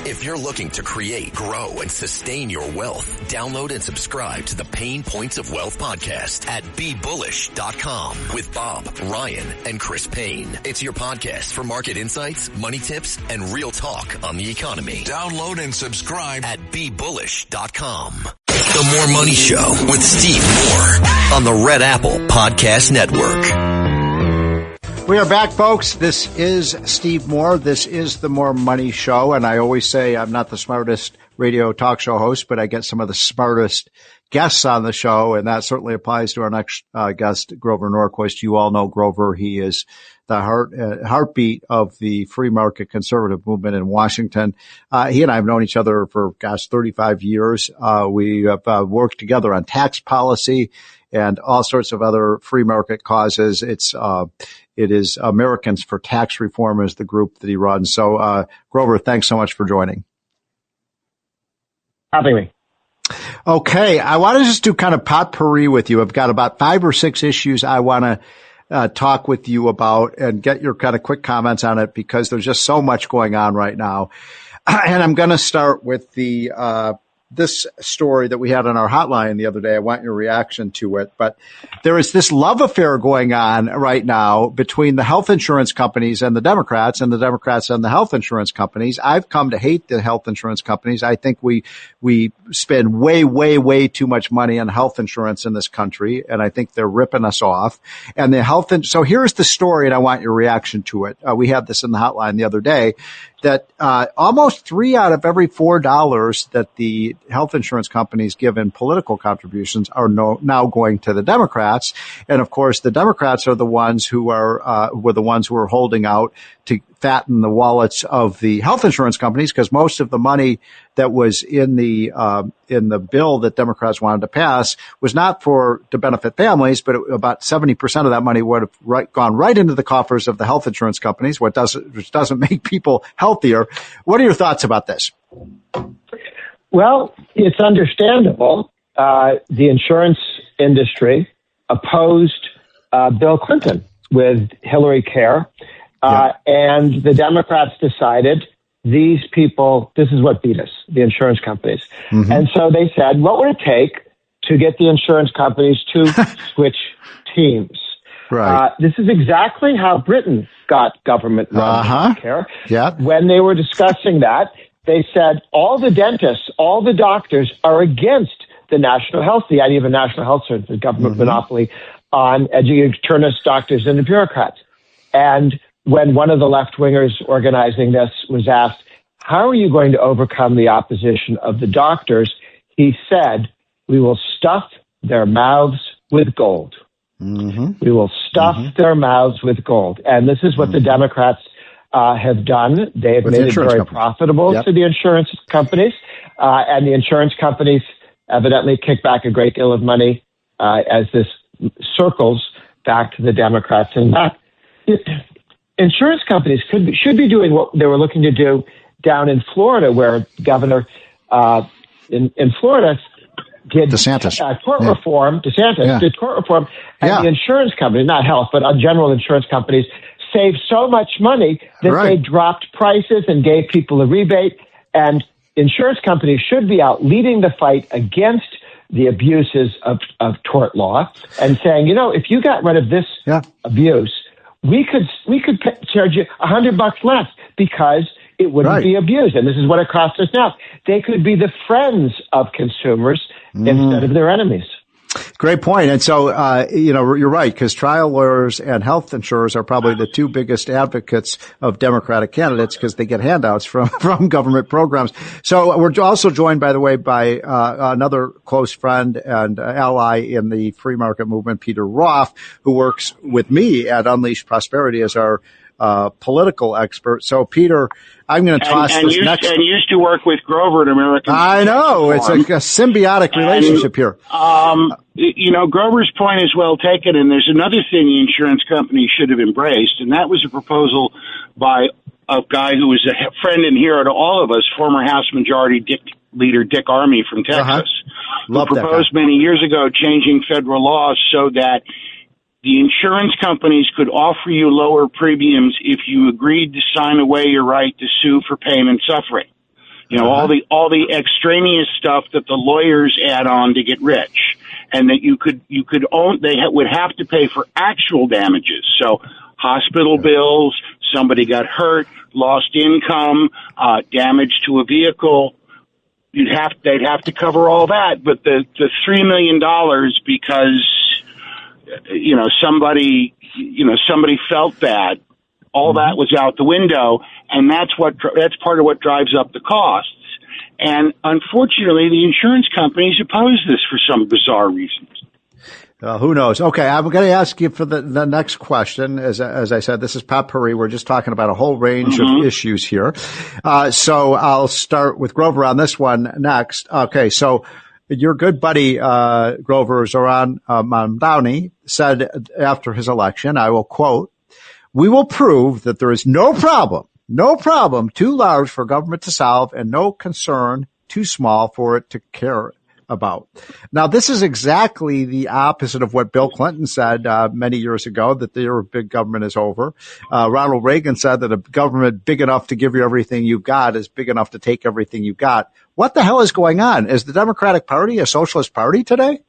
If you're looking to create, grow, and sustain your wealth, download and subscribe to the Pain Points of Wealth podcast at BeBullish.com with Bob, Ryan, and Chris Payne. It's your podcast for market insights, money tips, and real talk on the economy. Download and subscribe at BeBullish.com. The More Money Show with Steve Moore on the Red Apple Podcast Network. We are back, folks. This is Steve Moore. This is the More Money Show. And I always say I'm not the smartest radio talk show host, but I get some of the smartest guests on the show. And that certainly applies to our next guest, Grover Norquist. You all know Grover. He is the heartbeat of the free market conservative movement in Washington. He and I have known each other for, 35 years. We have worked together on tax policy and all sorts of other free market causes. It is Americans for Tax Reform is the group that he runs. So, Grover, thanks so much for joining. Having me. Okay. I want to just do kind of potpourri with you. I've got about 5 or 6 issues I want to talk with you about and get your kind of quick comments on it because there's just so much going on right now. And I'm going to start with this story that we had on our hotline the other day. I want your reaction to it. But there is this love affair going on right now between the health insurance companies and the Democrats and the health insurance companies. I've come to hate the health insurance companies. I think we spend way too much money on health insurance in this country, and I think they're ripping us off. And so here's the story, and I want your reaction to it. We had this in the hotline the other day, that almost 3 out of every $4 that the health insurance companies give in political contributions are now going to the Democrats. And of course, the Democrats are the ones who were the ones who are holding out to fatten the wallets of the health insurance companies, because most of the money that was in the bill that Democrats wanted to pass was not to benefit families, but about 70% of that money would have gone right into the coffers of the health insurance companies, which doesn't make people healthier. What are your thoughts about this? Well, it's understandable. The insurance industry opposed Bill Clinton with Hillary Care. And the Democrats decided these people, this is what beat us, the insurance companies. Mm-hmm. And so they said, what would it take to get the insurance companies to switch teams? Right. This is exactly how Britain got government run care. Yeah. When they were discussing that, they said all the dentists, all the doctors are against the national health, the idea of a national health service, the government monopoly on internists, doctors, and the bureaucrats. And when one of the left-wingers organizing this was asked, how are you going to overcome the opposition of the doctors? He said, we will stuff their mouths with gold. Mm-hmm. We will stuff their mouths with gold. And this is what the Democrats have done. They have made it very profitable to the insurance companies. And the insurance companies evidently kick back a great deal of money as this circles back to the Democrats. And insurance companies should be doing what they were looking to do down in Florida, where Governor in Florida did court reform. DeSantis did court reform, and the insurance companies, not health, but general insurance companies, saved so much money that they dropped prices and gave people a rebate. And insurance companies should be out leading the fight against the abuses of tort law and saying, if you got rid of this abuse, we could charge you $100 less because it wouldn't be abused. And this is what it costs us now. They could be the friends of consumers instead of their enemies. Great point. And so, you're right, because trial lawyers and health insurers are probably the two biggest advocates of Democratic candidates because they get handouts from government programs. So we're also joined, by the way, by another close friend and ally in the free market movement, Peter Roth, who works with me at Unleash Prosperity as our political expert. So, Peter, I'm going to toss this next. And used to work with Grover at American. I know. It's a symbiotic relationship here. Grover's point is well taken, and there's another thing the insurance company should have embraced, and that was a proposal by a guy who was a friend and hero to all of us, former House Majority Leader Dick Armey from Texas, who proposed many years ago changing federal laws so that the insurance companies could offer you lower premiums if you agreed to sign away your right to sue for pain and suffering. You know, all the extraneous stuff that the lawyers add on to get rich, and that you could own. Would have to pay for actual damages. So hospital bills, somebody got hurt, lost income, damage to a vehicle. They'd have to cover all that. But the $3 million because somebody felt bad. All that was out the window, and that's part of what drives up the costs. And unfortunately, the insurance companies oppose this for some bizarre reasons. Who knows? Okay, I'm going to ask you for the next question. As I said, this is potpourri. We're just talking about a whole range of issues here. So I'll start with Grover on this one next. Okay, so your good buddy Grover Zoran Mamdani said after his election, I will quote, "We will prove that there is no problem too large for government to solve and no concern too small for it to care about." Now, this is exactly the opposite of what Bill Clinton said many years ago, that their big government is over. Ronald Reagan said that a government big enough to give you everything you've got is big enough to take everything you've got. What the hell is going on? Is the Democratic Party a socialist party today?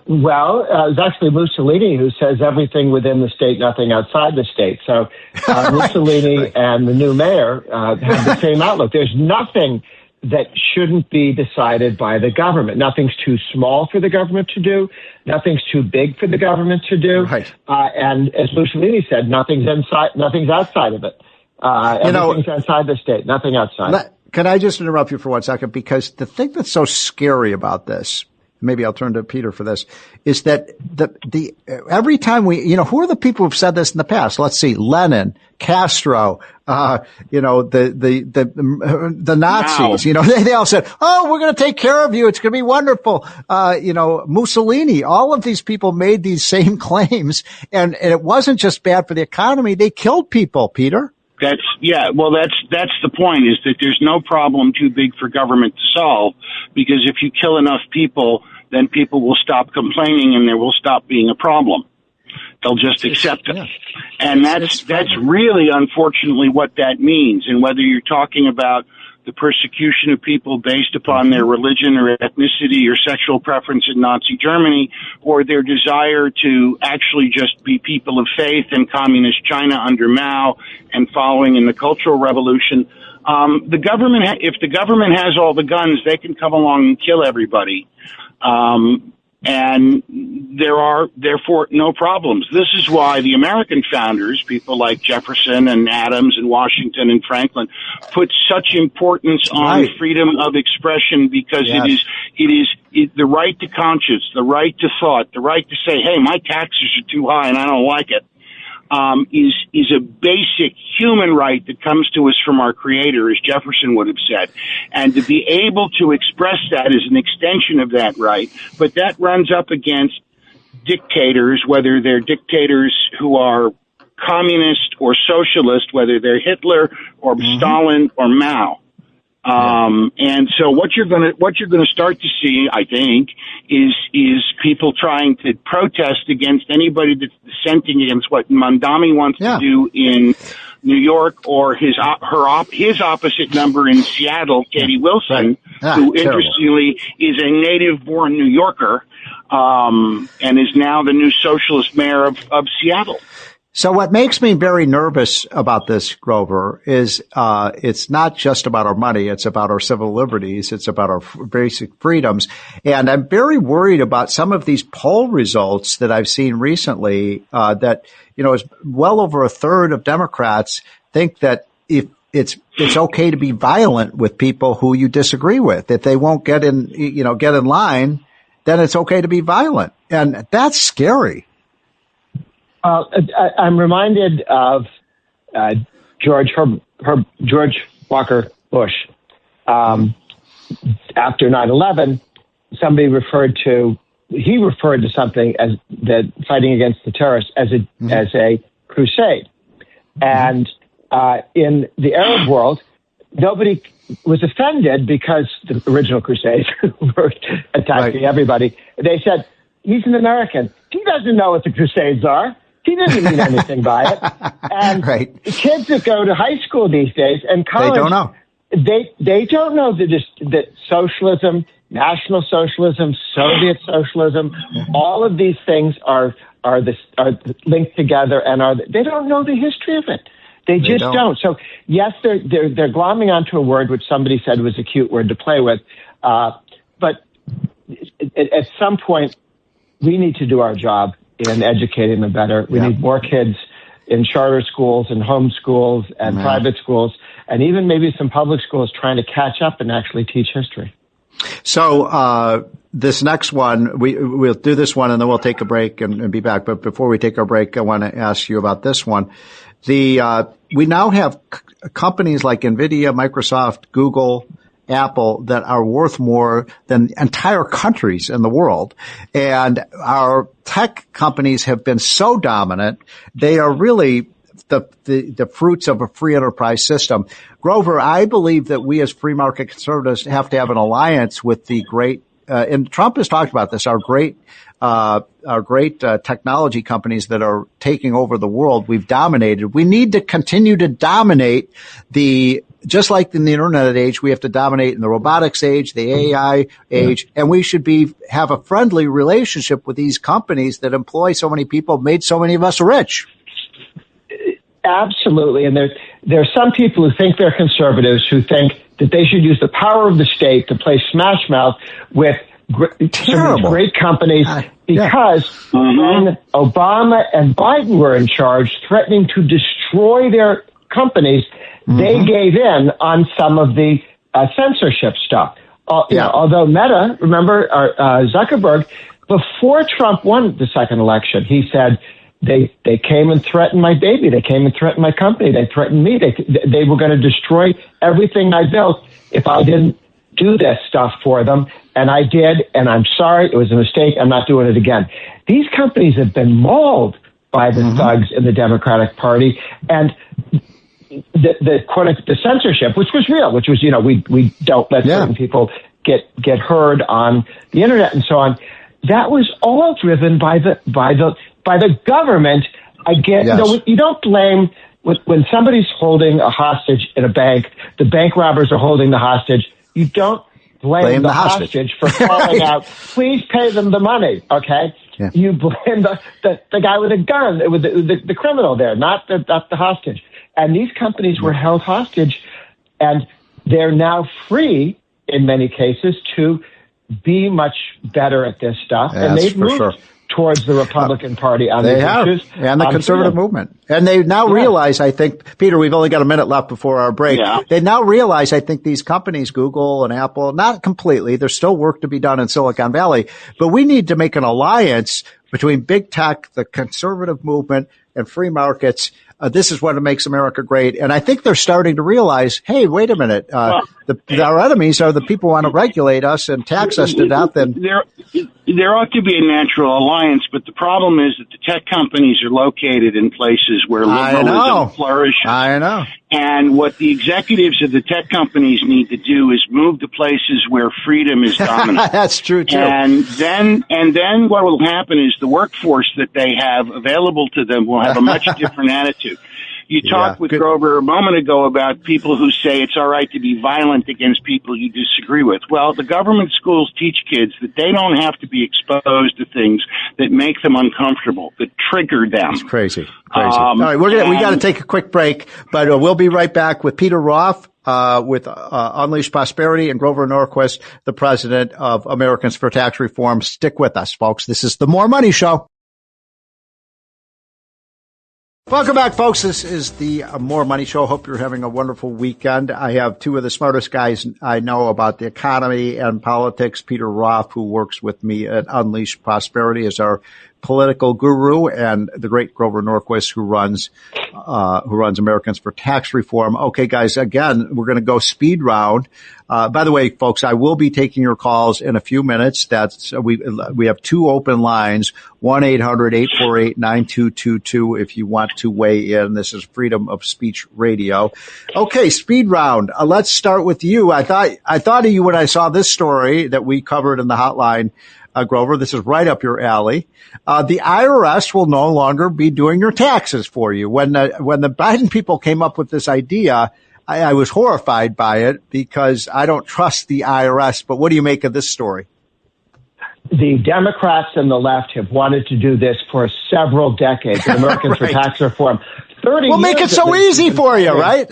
Well, it's actually Mussolini who says everything within the state, nothing outside the state. So Mussolini and the new mayor have the same outlook. There's nothing that shouldn't be decided by the government. Nothing's too small for the government to do. Nothing's too big for the government to do. Right. And as Mussolini said, nothing's outside of it. Everything's inside the state, nothing outside. Can I just interrupt you for 1 second? Because the thing that's so scary about this, maybe I'll turn to Peter for this, is that every time who are the people who've said this in the past? Let's see, Lenin, Castro, the Nazis, they all said, "Oh, we're going to take care of you. It's going to be wonderful." Mussolini, all of these people made these same claims, and it wasn't just bad for the economy. They killed people, Peter. That's the point, is that there's no problem too big for government to solve, because if you kill enough people, then people will stop complaining and there will stop being a problem. They'll just accept it. And that's really, unfortunately, what that means. And whether you're talking about the persecution of people based upon their religion or ethnicity or sexual preference in Nazi Germany, or their desire to actually just be people of faith in communist China under Mao and following in the Cultural Revolution, if the government has all the guns, they can come along and kill everybody. And there are, therefore, no problems. This is why the American founders, people like Jefferson and Adams and Washington and Franklin, put such importance on freedom of expression, because it is the right to conscience, the right to thought, the right to say, hey, my taxes are too high and I don't like it, is a basic human right that comes to us from our Creator, as Jefferson would have said. And to be able to express that is an extension of that right. But that runs up against dictators, whether they're dictators who are communist or socialist, whether they're Hitler or Stalin or Mao. And so what you're going to start to see, I think, is people trying to protest against anybody that's dissenting against what Mamdani wants to do in New York, or his opposite number in Seattle, Katie Wilson, who interestingly is a native-born New Yorker, and is now the new socialist mayor of Seattle. So what makes me very nervous about this, Grover, is it's not just about our money. It's about our civil liberties. It's about our basic freedoms. And I'm very worried about some of these poll results that I've seen recently, that, is well over a third of Democrats think that if it's okay to be violent with people who you disagree with. If they won't get in line, then it's okay to be violent. And that's scary. I'm reminded of George Walker Bush. After 9/11, somebody referred to something as that fighting against the terrorists as a crusade, and in the Arab world, nobody was offended because the original Crusades were attacking everybody. They said, he's an American. He doesn't know what the Crusades are. He doesn't mean anything by it. And kids that go to high school these days and college, they don't know. They don't know that socialism, National Socialism, Soviet Socialism, all of these things are linked together, and they don't know the history of it. They just don't. So yes, they're glomming onto a word which somebody said was a cute word to play with, but at some point we need to do our job in educating them better. We need more kids in charter schools and home schools and private schools, and even maybe some public schools trying to catch up and actually teach history. So this next one, we'll do this one and then we'll take a break and be back. But before we take our break, I want to ask you about this one. We now have companies like NVIDIA, Microsoft, Google, Apple that are worth more than entire countries in the world. And our tech companies have been so dominant. They are really the fruits of a free enterprise system. Grover, I believe that we as free market conservatives have to have an alliance with the great, and Trump has talked about this, our great technology companies that are taking over the world. We've dominated. We need to continue to dominate just like in the internet age, we have to dominate in the robotics age, the AI age, and we should have a friendly relationship with these companies that employ so many people, made so many of us rich. Absolutely. And there are some people who think they're conservatives who think that they should use the power of the state to play smash mouth with some of these great companies because when Obama and Biden were in charge, threatening to destroy their companies, they gave in on some of the censorship stuff. Although Meta, remember, Zuckerberg, before Trump won the second election, he said, They came and threatened my baby. They came and threatened my company. They threatened me. They were going to destroy everything I built if I didn't do this stuff for them. And I did, and I'm sorry. It was a mistake. I'm not doing it again. These companies have been mauled by the thugs in the Democratic Party. And the censorship, which was real, which was, we don't let certain people get heard on the internet and so on. That was all driven by the government. Again, you don't blame when somebody's holding a hostage in a bank. The bank robbers are holding the hostage. You don't blame the hostage for calling out. Please pay them the money. Okay, you blame the guy with a gun, with the criminal there, not the hostage. And these companies were held hostage, and they're now free in many cases to be much better at this stuff. And they've moved towards the Republican Party on these issues. And the conservative movement. And they now realize, I think, Peter, we've only got a minute left before our break. They now realize, I think, these companies, Google and Apple, not completely, there's still work to be done in Silicon Valley, but we need to make an alliance between big tech, the conservative movement, and free markets. This is what makes America great. And I think they're starting to realize, hey, wait a minute. Our enemies are the people who want to regulate us and tax us to death. And there ought to be a natural alliance, but the problem is that the tech companies are located in places where liberalism flourishes. I know. And what the executives of the tech companies need to do is move to places where freedom is dominant. That's true, too. And then what will happen is the workforce that they have available to them will have a much different attitude. You talked with Grover a moment ago about people who say it's all right to be violent against people you disagree with. Well, the government schools teach kids that they don't have to be exposed to things that make them uncomfortable, that trigger them. It's crazy. All right, we got to take a quick break, but we'll be right back with Peter Roth with Unleash Prosperity and Grover Norquist, the president of Americans for Tax Reform. Stick with us, folks. This is the More Money Show. Welcome back, folks. This is the More Money Show. Hope you're having a wonderful weekend. I have two of the smartest guys I know about the economy and politics. Peter Roth, who works with me at Unleash Prosperity, is our political guru, and the great Grover Norquist, who runs Americans for Tax Reform. Okay, guys, again, we're going to go speed round. By the way, folks, I will be taking your calls in a few minutes. We have two open lines, 1-800-848-9222 if you want to weigh in. This is Freedom of Speech Radio. Okay, speed round. Let's start with you. I thought of you when I saw this story that we covered in the hotline. Grover, this is right up your alley. The IRS will no longer be doing your taxes for you. When the Biden people came up with this idea, I was horrified by it because I don't trust the IRS. But what do you make of this story? The Democrats and the left have wanted to do this for several decades. Americans for Tax Reform. 30 We'll make it so easy for you, right?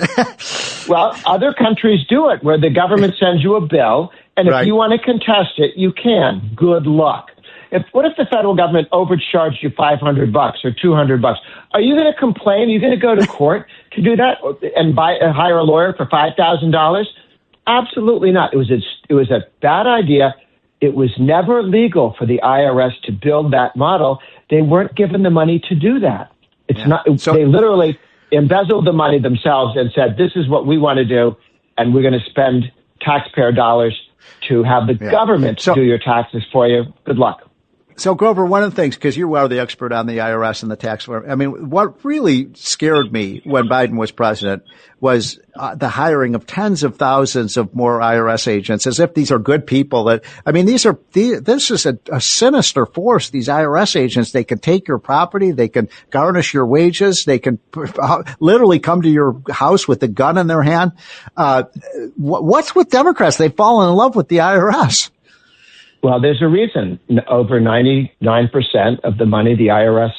Well, other countries do it where the government sends you a bill, and if you want to contest it, you can. Good luck. What if the federal government overcharged you $500 or $200? Are you going to complain? Are you going to go to court to do that and hire a lawyer for $5,000? Absolutely not. It was a bad idea. It was never legal for the IRS to build that model. They weren't given the money to do that. It's not. So, they literally embezzled the money themselves and said, "This is what we want to do, and we're going to spend taxpayer dollars to have the government do your taxes for you. Good luck." So, Grover, one of the things, because you are the expert on the IRS and the tax reform, I mean, what really scared me when Biden was president was the hiring of tens of thousands of more IRS agents, as if these are good people. This is a sinister force, these IRS agents. They can take your property. They can garnish your wages. They can literally come to your house with a gun in their hand. What's with Democrats? They've fallen in love with the IRS. Well, there's a reason. Over 99% of the money the IRS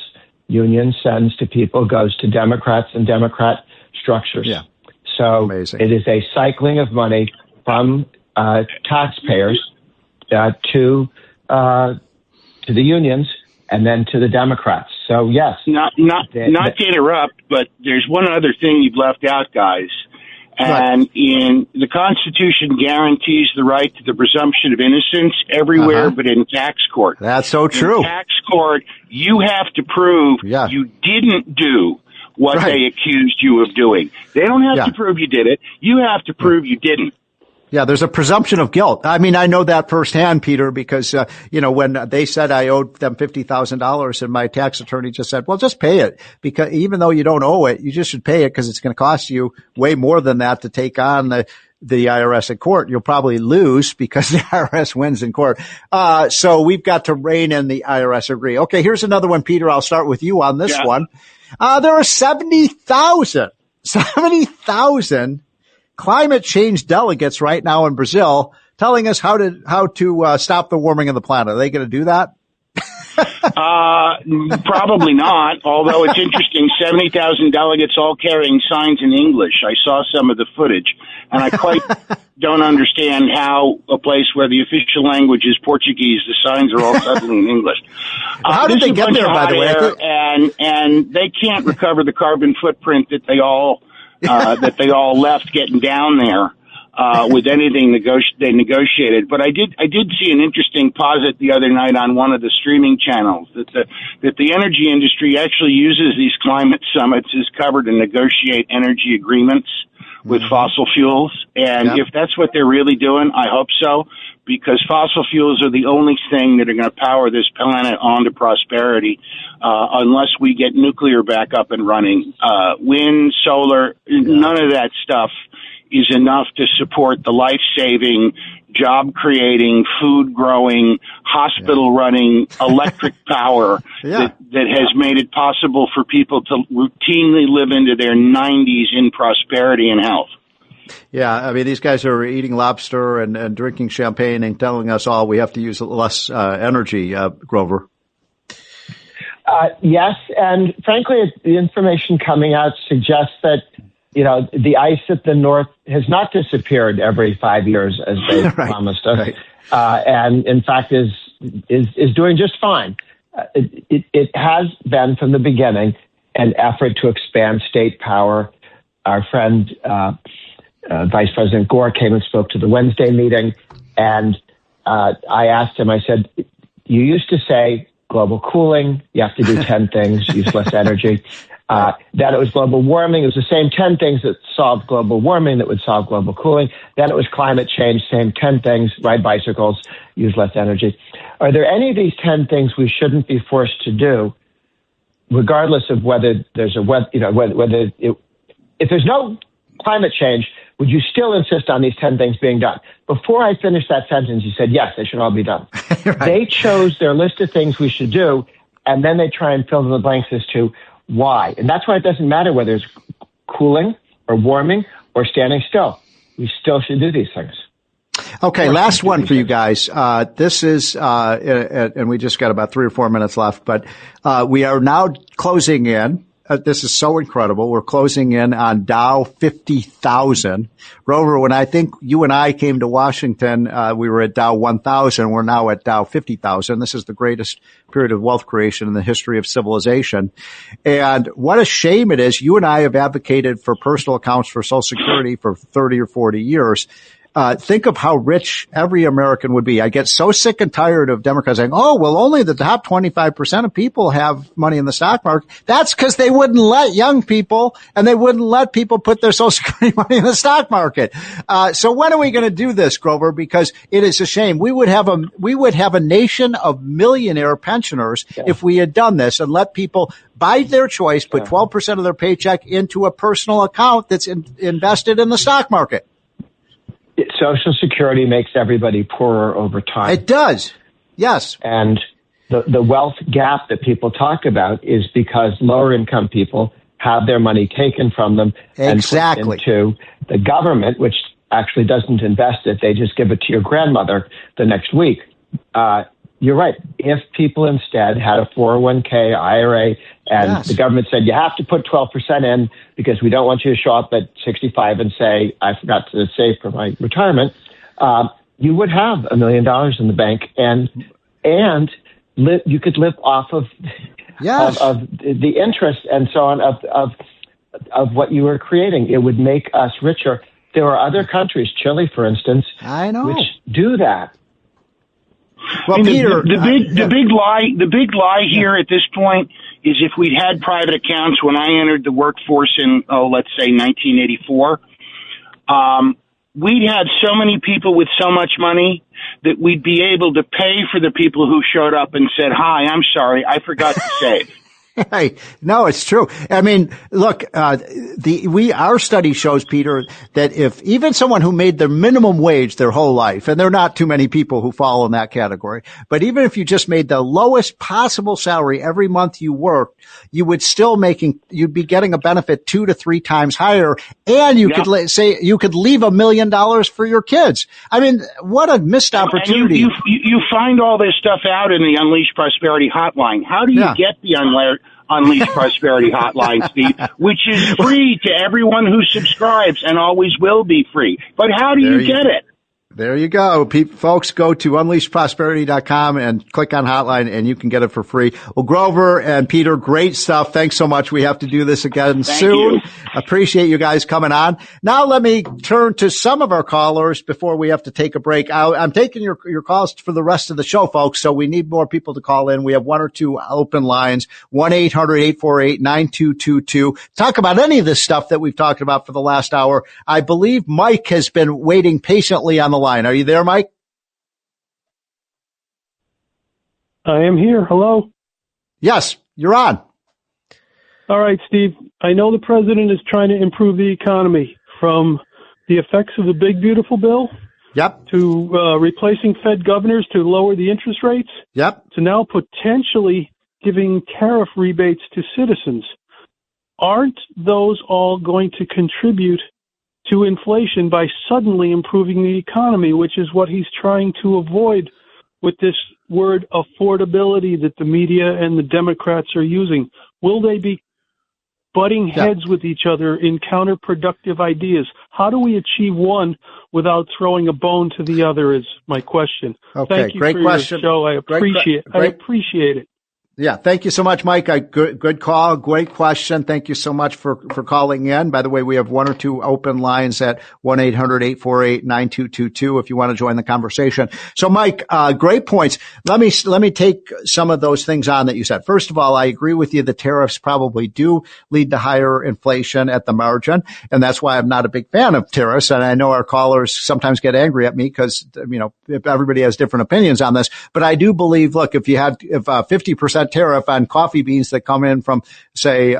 union sends to people goes to Democrats and Democrat structures. Yeah. So Amazing. It is a cycling of money from taxpayers to the unions and then to the Democrats. So, yes. Not to interrupt, but there's one other thing you've left out, guys. And in the Constitution guarantees the right to the presumption of innocence everywhere but in tax court. That's so true. In tax court, you have to prove you didn't do what they accused you of doing. They don't have to prove you did it. You have to prove you didn't. Yeah, there's a presumption of guilt. I mean, I know that firsthand, Peter, because, when they said I owed them $50,000 and my tax attorney just said, well, just pay it, because even though you don't owe it, you just should pay it because it's going to cost you way more than that to take on the IRS in court. You'll probably lose because the IRS wins in court. So we've got to rein in the IRS agree. Okay, here's another one, Peter. I'll start with you on this one. There are 70,000 climate change delegates right now in Brazil telling us how to stop the warming of the planet. Are they going to do that? Probably not, although it's interesting, 70,000 delegates all carrying signs in English. I saw some of the footage, and I quite don't understand how a place where the official language is Portuguese, the signs are all suddenly in English. How did they get there, by the way? And they can't recover the carbon footprint that they all left getting down there with anything they negotiated. But I did see an interesting posit the other night on one of the streaming channels that the energy industry actually uses these climate summits as cover to negotiate energy agreements with fossil fuels. And if that's what they're really doing, I hope so, because fossil fuels are the only thing that are going to power this planet on to prosperity, unless we get nuclear back up and running. Wind, solar, none of that stuff is enough to support the life-saving, job-creating, food-growing, hospital-running electric power that has made it possible for people to routinely live into their 90s in prosperity and health. Yeah, I mean, these guys are eating lobster and drinking champagne and telling us all we have to use less energy, Grover. Yes, and frankly, the information coming out suggests that the ice at the north has not disappeared every 5 years as they promised us, and in fact is doing just fine. It has been from the beginning an effort to expand state power. Our friend Vice President Gore came and spoke to the Wednesday meeting, and I asked him. I said, "You used to say global cooling. You have to do 10 things. Use less energy." Then it was global warming. It was the same 10 things that solved global warming that would solve global cooling. Then it was climate change, same 10 things, ride bicycles, use less energy. Are there any of these 10 things we shouldn't be forced to do, regardless of whether there's if there's no climate change, would you still insist on these 10 things being done? Before I finished that sentence, you said, yes, they should all be done. They chose their list of things we should do, and then they try and fill in the blanks as to why. And that's why it doesn't matter whether it's cooling or warming or standing still. We still should do these things. Okay, last one for you guys. This is, and we just got about 3 or 4 minutes left, but we are now closing in. This is so incredible. We're closing in on Dow 50,000. Rover, when I think you and I came to Washington, we were at Dow 1,000. We're now at Dow 50,000. This is the greatest period of wealth creation in the history of civilization. And what a shame it is. You and I have advocated for personal accounts for Social Security for 30 or 40 years. Think of how rich every American would be. I get so sick and tired of Democrats saying, oh, well, only the top 25% of people have money in the stock market. That's because they wouldn't let young people and they wouldn't let people put their Social Security money in the stock market. So when are we going to do this, Grover? Because it is a shame. We would have a nation of millionaire pensioners if we had done this and let people by their choice put 12% of their paycheck into a personal account that's invested in the stock market. Social Security makes everybody poorer over time. It does. Yes. And the wealth gap that people talk about is because lower income people have their money taken from them and put into the government, which actually doesn't invest it. They just give it to your grandmother the next week. You're right. If people instead had a 401k, IRA, and the government said, you have to put 12% in because we don't want you to show up at 65 and say, I forgot to save for my retirement, you would have $1 million in the bank and you could live off of the interest and so on of what you were creating. It would make us richer. There are other countries, Chile, for instance, which do that. Well, I mean, Peter, the big lie here at this point is if we'd had private accounts when I entered the workforce in, let's say 1984, we'd had so many people with so much money that we'd be able to pay for the people who showed up and said, hi, I'm sorry, I forgot to save. Hey, no, it's true. I mean, look, our study shows, Peter, that if even someone who made their minimum wage their whole life, and there are not too many people who fall in that category, but even if you just made the lowest possible salary every month you worked, you would still you'd be getting a benefit 2 to 3 times higher, and you could say you could leave $1 million for your kids. I mean, what a missed opportunity. And you find all this stuff out in the Unleash Prosperity Hotline. How do you get the Unleash Prosperity Hotline, Steve, which is free to everyone who subscribes and always will be free. But how do you get it? There you go. Folks, go to unleashprosperity.com and click on Hotline and you can get it for free. Well, Grover and Peter, great stuff. Thanks so much. We have to do this again soon. Appreciate you guys coming on. Now let me turn to some of our callers before we have to take a break. I'm taking your calls for the rest of the show, folks. So we need more people to call in. We have 1 or 2 open lines, 1-800-848-9222. Talk about any of this stuff that we've talked about for the last hour. I believe Mike has been waiting patiently on the line. Are you there, Mike? I am here. Hello? Yes, you're on. All right, Steve. I know the president is trying to improve the economy from the effects of the big, beautiful bill to replacing Fed governors to lower the interest rates to now potentially giving tariff rebates to citizens. Aren't those all going to contribute to inflation by suddenly improving the economy, which is what he's trying to avoid with this word affordability that the media and the Democrats are using? Will they be butting heads with each other in counterproductive ideas? How do we achieve one without throwing a bone to the other is my question. Okay, thank you great for question. your show. I appreciate it. Yeah, thank you so much, Mike. Good call. Great question. Thank you so much for calling in. By the way, we have 1 or 2 open lines at 1-800-848-9222 if you want to join the conversation. So, Mike, great points. Let me take some of those things on that you said. First of all, I agree with you. The tariffs probably do lead to higher inflation at the margin, and that's why I'm not a big fan of tariffs. And I know our callers sometimes get angry at me because, if everybody has different opinions on this, but I do believe, look, if 50% tariff on coffee beans that come in from, say,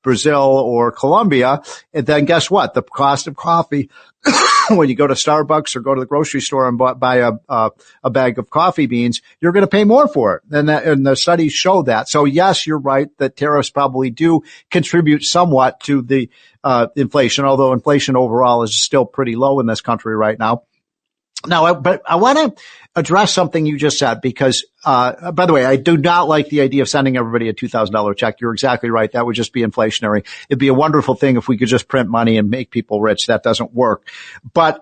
Brazil or Colombia. And then guess what? The cost of coffee, when you go to Starbucks or go to the grocery store and buy a bag of coffee beans, you're going to pay more for it. And the studies show that. So yes, you're right that tariffs probably do contribute somewhat to the inflation, although inflation overall is still pretty low in this country right now. Now, but I want to address something you just said because, by the way, I do not like the idea of sending everybody a $2,000 check. You're exactly right. That would just be inflationary. It'd be a wonderful thing if we could just print money and make people rich. That doesn't work. But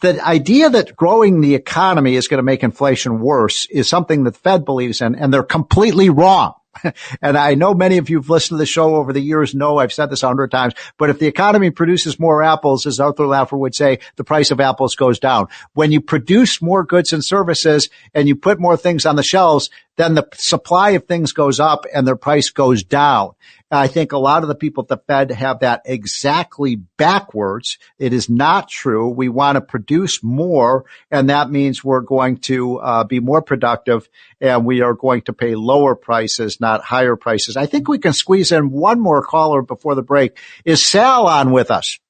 the idea that growing the economy is going to make inflation worse is something that the Fed believes in, and they're completely wrong. And I know many of you have listened to the show over the years know I've said this 100 times, but if the economy produces more apples, as Arthur Laffer would say, the price of apples goes down. When you produce more goods and services and you put more things on the shelves, then the supply of things goes up and their price goes down. I think a lot of the people at the Fed have that exactly backwards. It is not true. We want to produce more, and that means we're going to be more productive, and we are going to pay lower prices, not higher prices. I think we can squeeze in one more caller before the break. Is Sal on with us?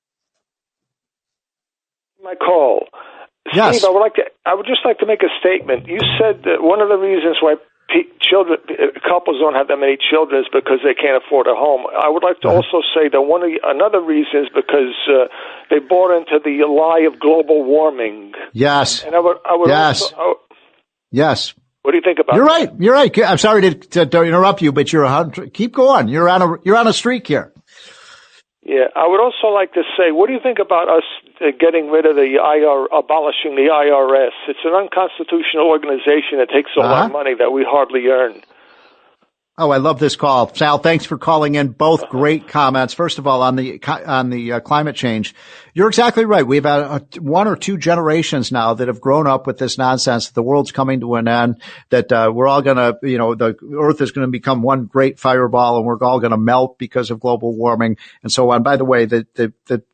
My call. Yes. Steve, I would just like to make a statement. You said that one of the reasons why couples don't have that many children is because they can't afford a home. I would like to also say that another reason is because they bought into the lie of global warming. Yes. And I would yes. Also, yes. What do you think about You're that? right. You're right. I'm sorry to interrupt you, but keep going. You're on a streak here. Yeah, I would also like to say, what do you think about us getting rid of abolishing the IRS? It's an unconstitutional organization that takes all our money that we hardly earn. Oh, I love this call. Sal, thanks for calling in. Both great comments. First of all, on the climate change, you're exactly right. We've had one or two generations now that have grown up with this nonsense that the world's coming to an end, that we're all going to, the earth is going to become one great fireball and we're all going to melt because of global warming and so on. By the way,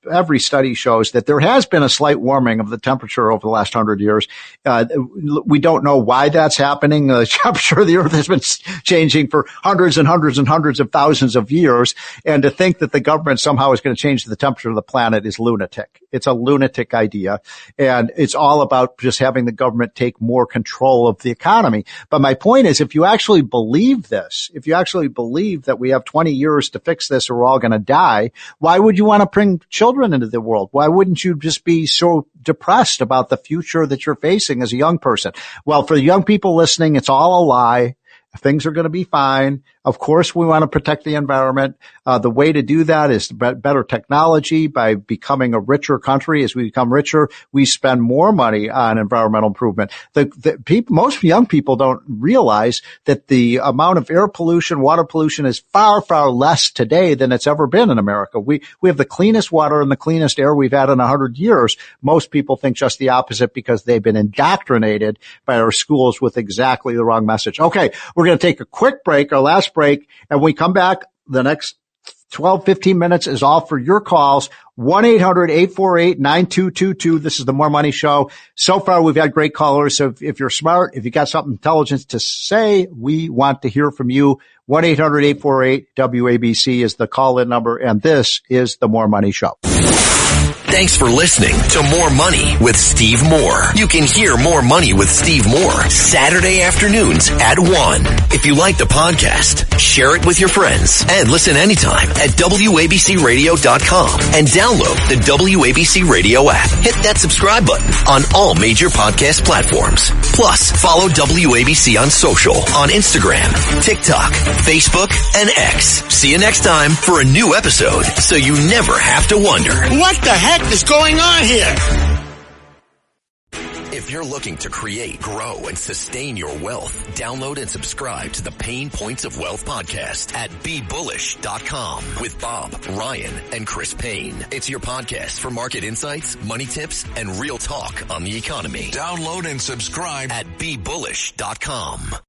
every study shows that there has been a slight warming of the temperature over the last 100 years. We don't know why that's happening. The temperature of the earth has been changing for hundreds and hundreds and hundreds of thousands of years. And to think that the government somehow is going to change the temperature of the planet is lunatic. It's a lunatic idea. And it's all about just having the government take more control of the economy. But my point is, if you actually believe this, if you actually believe that we have 20 years to fix this or we're all going to die, why would you want to bring children into the world? Why wouldn't you just be so depressed about the future that you're facing as a young person? Well, for the young people listening, it's all a lie. Things are going to be fine. Of course, we want to protect the environment. The way to do that is better technology by becoming a richer country. As we become richer, we spend more money on environmental improvement. Most young people don't realize that the amount of air pollution, water pollution is far, far less today than it's ever been in America. We have the cleanest water and the cleanest air we've had in 100 years. Most people think just the opposite because they've been indoctrinated by our schools with exactly the wrong message. Okay, we're going to take a quick break, our last break, and when we come back, the next 12, 15 minutes is all for your calls. 1-800-848-9222. This is the More Money Show. So far, we've had great callers. So if you're smart, if you got something intelligent to say, we want to hear from you. 1-800-848-WABC is the call-in number, and this is the More Money Show. Thanks for listening to More Money with Steve Moore. You can hear More Money with Steve Moore Saturday afternoons at 1. If you like the podcast, share it with your friends and listen anytime at WABCRadio.com and download the WABC Radio app. Hit that subscribe button on all major podcast platforms. Plus, follow WABC on social on Instagram, TikTok, Facebook, and X. See you next time for a new episode so you never have to wonder, what the heck is going on here? If you're looking to create, grow, and sustain your wealth, download and subscribe to the Pain Points of Wealth podcast at BeBullish.com with Bob, Ryan, and Chris Payne. It's your podcast for market insights, money tips, and real talk on the economy. Download and subscribe at BeBullish.com.